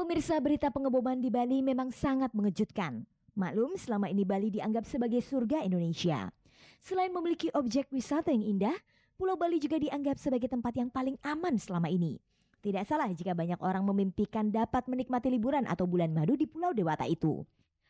Pemirsa, berita pengeboman di Bali memang sangat mengejutkan. Maklum, selama ini Bali dianggap sebagai surga Indonesia. Selain memiliki objek wisata yang indah, Pulau Bali juga dianggap sebagai tempat yang paling aman selama ini. Tidak salah jika banyak orang memimpikan dapat menikmati liburan atau bulan madu di Pulau Dewata itu.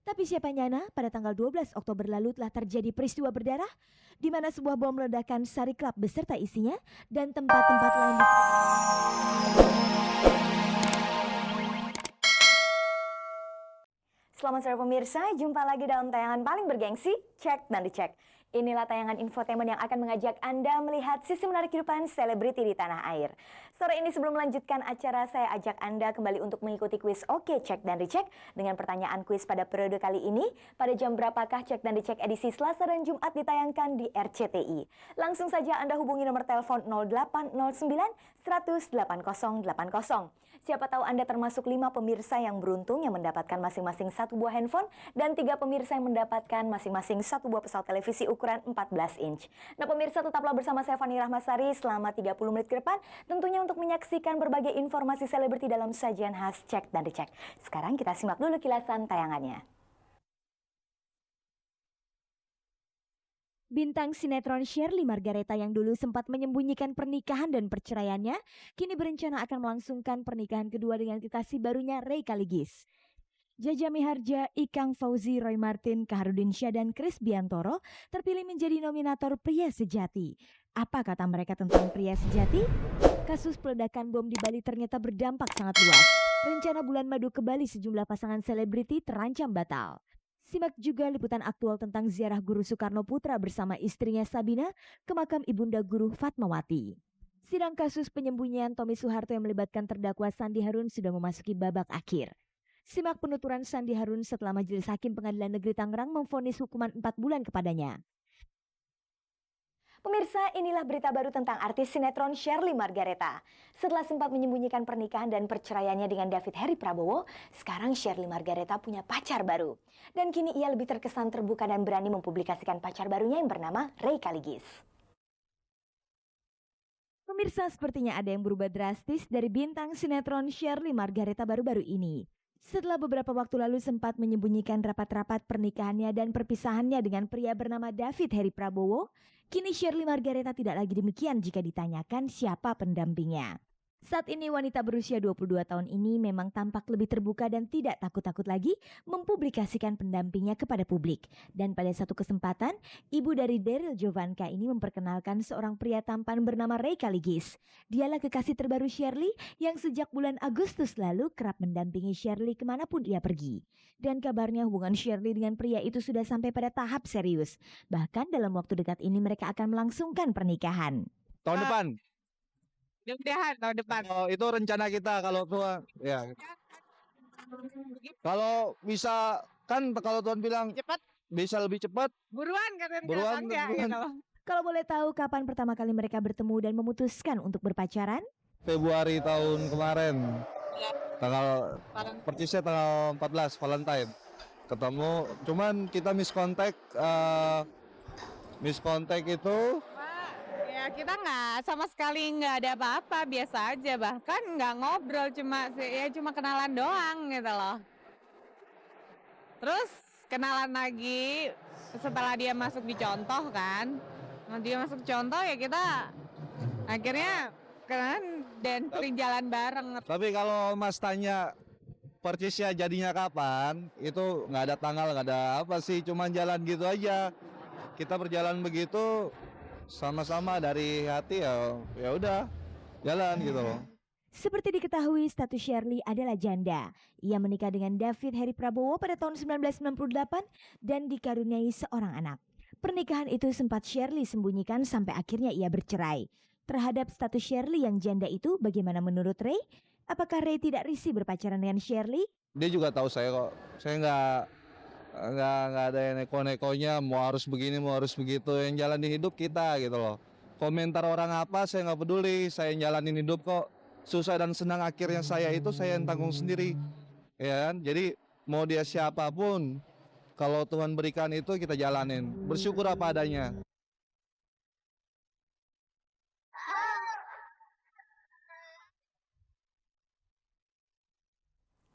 Tapi siapa nyana, pada tanggal 12 Oktober lalu telah terjadi peristiwa berdarah di mana sebuah bom meledakan Sari Club beserta isinya dan tempat-tempat lain di Selamat sore pemirsa, jumpa lagi dalam tayangan paling bergengsi, Cek dan Dicek. Inilah tayangan infotainment yang akan mengajak Anda melihat sisi menarik kehidupan selebriti di tanah air. Sore ini sebelum melanjutkan acara, saya ajak Anda kembali untuk mengikuti kuis Oke Cek dan Dicek dengan pertanyaan kuis pada periode kali ini. Pada jam berapakah Cek dan Dicek edisi Selasa dan Jumat ditayangkan di RCTI? Langsung saja Anda hubungi nomor telepon 0809 100 8080. Siapa tahu Anda termasuk 5 pemirsa yang beruntung yang mendapatkan masing-masing 1 buah handphone dan 3 pemirsa yang mendapatkan masing-masing 1 buah pesawat televisi ukuran 14 inch. Nah pemirsa, tetaplah bersama saya Fani Rahmasari selama 30 menit ke depan, tentunya untuk menyaksikan berbagai informasi selebriti dalam sajian khas Cek dan Dicek. Sekarang kita simak dulu kilasan tayangannya. Bintang sinetron Shirley Margareta yang dulu sempat menyembunyikan pernikahan dan perceraiannya, kini berencana akan melangsungkan pernikahan kedua dengan kekasih barunya Ray Kaligis. Jaja Miharja, Ikang Fauzi, Roy Martin, Kaharudin Syah, dan Chris Biantoro terpilih menjadi nominator Pria Sejati. Apa kata mereka tentang Pria Sejati? Kasus peledakan bom di Bali ternyata berdampak sangat luas. Rencana bulan madu ke Bali sejumlah pasangan selebriti terancam batal. Simak juga liputan aktual tentang ziarah Guru Soekarno Putra bersama istrinya Sabina ke makam Ibunda Guru Fatmawati. Sidang kasus penyembunyian Tommy Soeharto yang melibatkan terdakwa Sandi Harun sudah memasuki babak akhir. Simak penuturan Sandi Harun setelah Majelis Hakim Pengadilan Negeri Tangerang memvonis hukuman 4 bulan kepadanya. Pemirsa, inilah berita baru tentang artis sinetron Shirley Margareta. Setelah sempat menyembunyikan pernikahan dan perceraiannya dengan David Heri Prabowo, sekarang Shirley Margareta punya pacar baru. Dan kini ia lebih terkesan terbuka dan berani mempublikasikan pacar barunya yang bernama Ray Kaligis. Pemirsa, sepertinya ada yang berubah drastis dari bintang sinetron Shirley Margareta baru-baru ini. Setelah beberapa waktu lalu sempat menyembunyikan rapat-rapat pernikahannya dan perpisahannya dengan pria bernama David Heri Prabowo, kini Shirley Margareta tidak lagi demikian jika ditanyakan siapa pendampingnya. Saat ini wanita berusia 22 tahun ini memang tampak lebih terbuka dan tidak takut-takut lagi mempublikasikan pendampingnya kepada publik. Dan pada satu kesempatan, ibu dari Daryl Jovanka ini memperkenalkan seorang pria tampan bernama Ray Kaligis. Dialah kekasih terbaru Shirley yang sejak bulan Agustus lalu kerap mendampingi Shirley kemanapun ia pergi. Dan kabarnya hubungan Shirley dengan pria itu sudah sampai pada tahap serius. Bahkan dalam waktu dekat ini mereka akan melangsungkan pernikahan. Tahun depan. Mudah-mudahan tahun depan. Oh, itu rencana kita kalau tua ya. Kalau bisa kan kalau Tuhan bilang Cepat, bisa lebih cepat. buruan katanya. Buruan, Enggak, buruan. gitu. Kalau boleh tahu kapan pertama kali mereka bertemu dan memutuskan untuk berpacaran? Februari tahun kemarin. Ya. Tanggal persisnya tanggal 14 Valentine. Ketemu, cuman kita miskontak itu. Ya kita nggak sama sekali nggak ada apa-apa, biasa aja, bahkan nggak ngobrol, cuma kenalan doang gitu loh. Terus kenalan lagi setelah dia masuk di contoh kan, dia masuk contoh ya kita akhirnya kenalan dan sering jalan bareng. Tapi kalau Mas tanya persisnya jadinya kapan, itu nggak ada tanggal, nggak ada apa sih, cuman jalan gitu aja. Kita berjalan begitu sama-sama dari hati ya udah jalan gitu loh. Seperti diketahui, status Shirley adalah janda. Ia menikah dengan David Heri Prabowo pada tahun 1998 dan dikaruniai seorang anak. Pernikahan itu sempat Shirley sembunyikan sampai akhirnya ia bercerai. Terhadap status Shirley yang janda itu, bagaimana menurut Ray? Apakah Ray tidak risih berpacaran dengan Shirley? Dia juga tahu saya kok. Saya nggak ada yang neko-nekonya mau harus begini mau harus begitu. Yang jalanin hidup kita gitu loh. Komentar orang apa saya nggak peduli, saya yang jalanin hidup kok. Susah dan senang akhirnya saya itu saya yang tanggung sendiri, ya kan? Jadi mau dia siapapun, kalau Tuhan berikan itu kita jalanin, bersyukur apa adanya.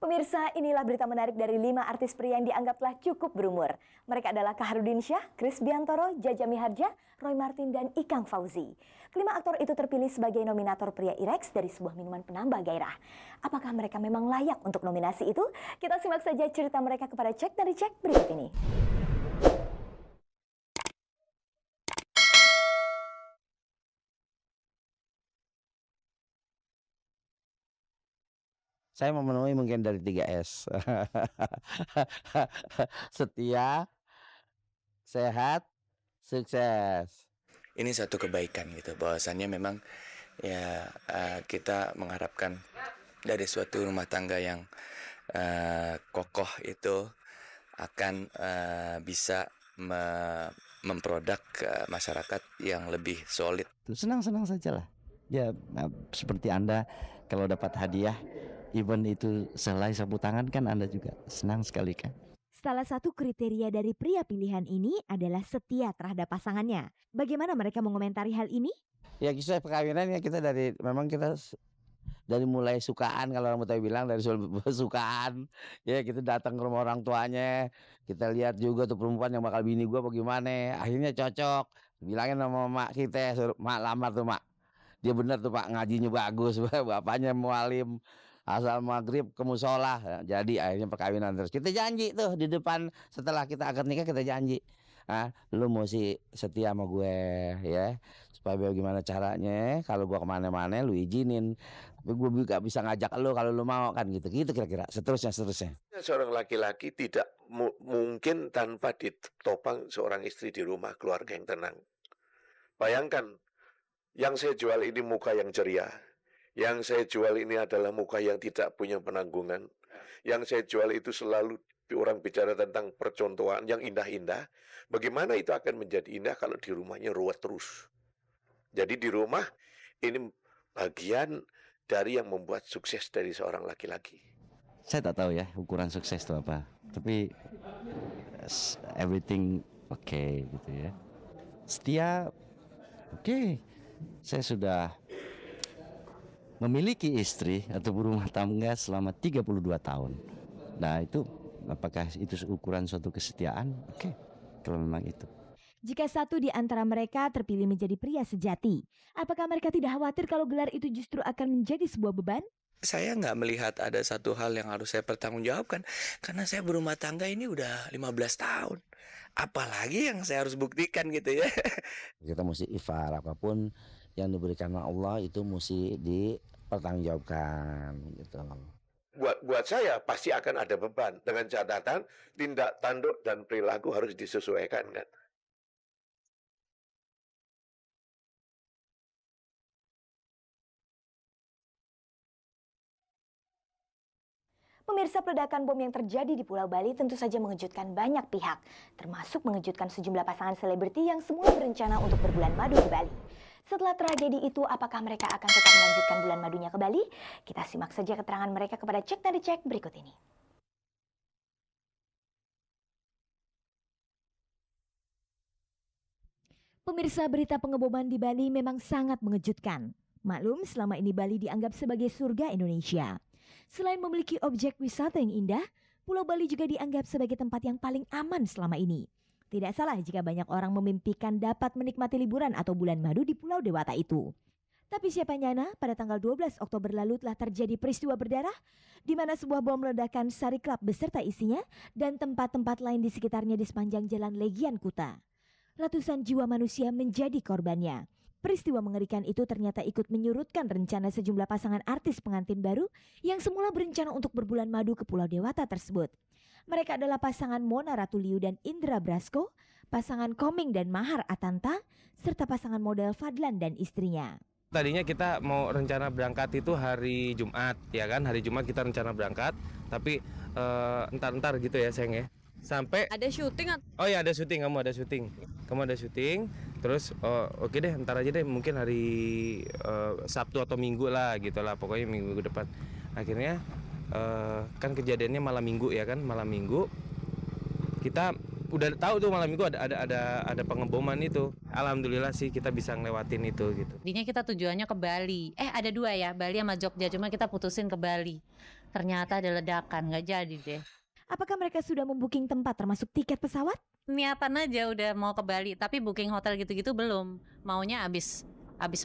Pemirsa, inilah berita menarik dari 5 artis pria yang dianggap telah cukup berumur. Mereka adalah Kaharudin Syah, Kris Biantoro, Jaja Miharja, Roy Martin, dan Ikang Fauzi. Kelima aktor itu terpilih sebagai nominator pria IREX dari sebuah minuman penambah gairah. Apakah mereka memang layak untuk nominasi itu? Kita simak saja cerita mereka kepada Cek dan Dicek berikut ini. Saya memenuhi mungkin dari 3S. Setia, sehat, sukses. Ini satu kebaikan gitu, bahwasannya memang ya kita mengharapkan dari suatu rumah tangga yang kokoh itu akan bisa memproduk masyarakat yang lebih solid. Senang-senang saja lah. Ya seperti Anda kalau dapat hadiah, even itu selai sapu tangan kan Anda juga senang sekali kan. Salah satu kriteria dari pria pilihan ini adalah setia terhadap pasangannya. Bagaimana mereka mengomentari hal ini? Ya kisah perkawinan ya kita dari mulai sukaan, kalau orang Betawi bilang dari sukaan. Ya kita datang ke rumah orang tuanya, kita lihat juga tuh perempuan yang bakal bini gua bagaimana. Akhirnya cocok. Bilangin sama mak kita, suruh mak lamar tuh mak. Dia benar tuh Pak, ngajinya bagus, bapaknya mualim. Asal maghrib ke musola, jadi akhirnya perkawinan terus. Kita janji tuh di depan setelah kita akad nikah kita janji, lu mesti setia sama gue ya, supaya bagaimana caranya kalau gue kemana-mana lu izinin, tapi gue juga bisa ngajak lu kalau lu mau kan gitu kira-kira. Seterusnya. Seorang laki-laki tidak mungkin tanpa ditopang seorang istri di rumah, keluarga yang tenang. Bayangkan, yang saya jual ini muka yang ceria. Yang saya jual ini adalah muka yang tidak punya penanggungan. Yang saya jual itu selalu orang bicara tentang percontohan yang indah-indah. Bagaimana itu akan menjadi indah kalau di rumahnya ruwet terus. Jadi di rumah ini bagian dari yang membuat sukses dari seorang laki-laki. Saya tak tahu ya ukuran sukses itu apa, tapi everything okay gitu ya. Setia, okay. Saya sudah memiliki istri atau berumah tangga selama 32 tahun. Nah itu, apakah itu ukuran suatu kesetiaan? Oke, kalau memang itu. Jika satu di antara mereka terpilih menjadi pria sejati, apakah mereka tidak khawatir kalau gelar itu justru akan menjadi sebuah beban? Saya nggak melihat ada satu hal yang harus saya pertanggungjawabkan, karena saya berumah tangga ini udah 15 tahun. Apalagi yang saya harus buktikan gitu ya. Kita mesti ikhfar, apapun yang diberikan Allah itu mesti dipertanggungjawabkan gitu. Buat saya pasti akan ada beban, dengan catatan tindak tanduk dan perilaku harus disesuaikan kan. Pemirsa, peledakan bom yang terjadi di Pulau Bali tentu saja mengejutkan banyak pihak, termasuk mengejutkan sejumlah pasangan selebriti yang semula berencana untuk berbulan madu di Bali. Setelah tragedi itu, apakah mereka akan tetap melanjutkan bulan madunya ke Bali? Kita simak saja keterangan mereka kepada Cek dan Dicek berikut ini. Pemirsa, berita pengeboman di Bali memang sangat mengejutkan. Maklum, selama ini Bali dianggap sebagai surga Indonesia. Selain memiliki objek wisata yang indah, Pulau Bali juga dianggap sebagai tempat yang paling aman selama ini. Tidak salah jika banyak orang memimpikan dapat menikmati liburan atau bulan madu di Pulau Dewata itu. Tapi siapa nyana, pada tanggal 12 Oktober lalu telah terjadi peristiwa berdarah di mana sebuah bom ledakan Sari Club beserta isinya dan tempat-tempat lain di sekitarnya di sepanjang jalan Legian Kuta. Ratusan jiwa manusia menjadi korbannya. Peristiwa mengerikan itu ternyata ikut menyurutkan rencana sejumlah pasangan artis pengantin baru yang semula berencana untuk berbulan madu ke Pulau Dewata tersebut. Mereka adalah pasangan Mona Ratuliu dan Indra Brasko, pasangan Koming dan Mahar Atanta, serta pasangan model Fadlan dan istrinya. Tadinya kita mau rencana berangkat itu hari Jumat, ya kan? Hari Jumat kita rencana berangkat, tapi entar gitu ya sayang ya. Sampai Ada syuting? oh ya ada syuting, kamu ada syuting, terus oke deh ntar aja deh, mungkin hari Sabtu atau Minggu lah gitu lah, pokoknya minggu depan. Akhirnya kan kejadiannya malam Minggu ya kan, malam Minggu kita udah tahu tuh malam minggu ada pengeboman itu. Alhamdulillah sih kita bisa ngelewatin itu gitu. Tadinya kita tujuannya ke Bali. Ada 2 ya, Bali sama Jogja. Cuma kita putusin ke Bali. Ternyata ada ledakan, nggak jadi deh. Apakah mereka sudah membooking tempat termasuk tiket pesawat? Niatan aja udah mau ke Bali, tapi booking hotel gitu-gitu belum. Maunya abis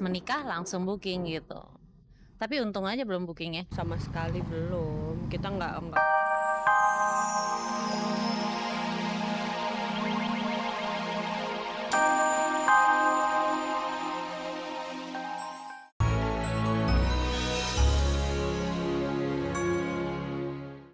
menikah langsung booking gitu. Tapi untung aja belum bookingnya. Sama sekali belum. Kita nggak